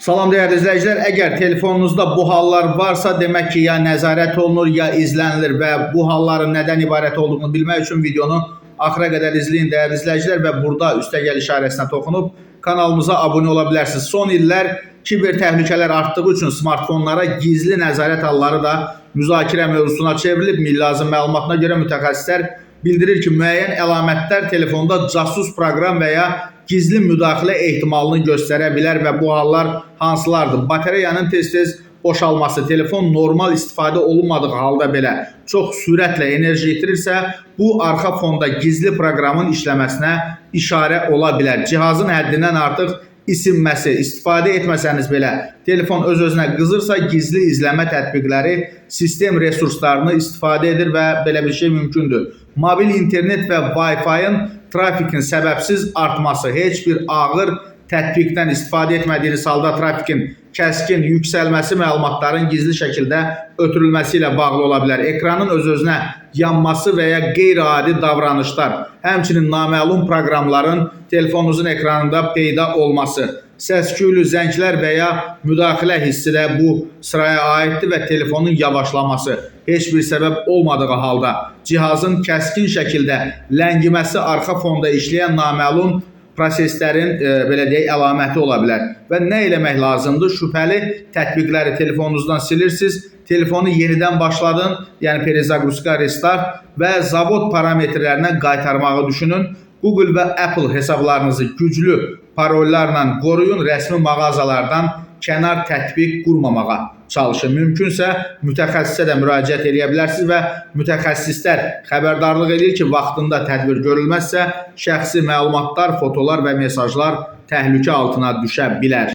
Salam dəyərli izləyicilər, əgər telefonunuzda bu hallar varsa, demək ki, ya nəzarət olunur, ya izlənilir və bu halların nədən ibarət olduğunu bilmək üçün videonu axıra qədər izləyin dəyərli izləyicilər və burada üstəgəl işarəsinə toxunub kanalımıza abunə ola bilərsiniz. Son illər kiber təhlükələr artdığı üçün smartfonlara gizli nəzarət halları da müzakirə mövzusuna çevrilib. Milli Azim məlumatına görə mütəxəssislər bildirir ki, müəyyən əlamətlər telefonda casus proqram və ya gizli müdaxilə ehtimalını göstərə bilər və bu hallar hansılardır? Batareyanın tez-tez boşalması, telefon normal istifadə olunmadığı halda belə çox sürətlə enerji itirirsə, bu arxa fonda gizli proqramın işləməsinə işarə ola bilər. Cihazın həddindən artıq isinməsi, istifadə etməsəniz belə telefon öz-özünə qızırsa, gizli izləmə tətbiqləri sistem resurslarını istifadə edir və belə bir şey mümkündür. Mobil internet və Wi-Fi-ın trafikin səbəbsiz artması, heç bir ağır tətbiqdən istifadə etmədiyiniz halda trafikin kəskin yüksəlməsi məlumatların gizli şəkildə ötürülməsi ilə bağlı ola bilər. Ekranın öz-özünə yanması və ya qeyri-adi davranışlar, həmçinin naməlum proqramların telefonunuzun ekranında peyda olması, səs-küylü zənglər və ya müdaxilə hissi də bu sıraya aiddir və telefonun yavaşlaması heç bir səbəb olmadığı halda cihazın kəskin şəkildə ləngiməsi arxa fonda işləyən naməlum proseslərin belə deyək əlaməti ola bilər. Və nə eləmək lazımdır? Şübhəli tətbiqləri telefonunuzdan silirsiniz, telefonu yenidən başladın, yəni perezagruzka restart və zavod parametrlərinə qaytarmağı düşünün. Google və Apple hesablarınızı güclü parollarla qoruyun, rəsmi mağazalardan kənar tətbiq qurmamağa çalışın. Mümkünsə mütəxəssisə də müraciət edə bilərsiniz və mütəxəssislər xəbərdarlıq edir ki, vaxtında tədbir görülməzsə şəxsi məlumatlar, fotolar və mesajlar təhlükə altına düşə bilər.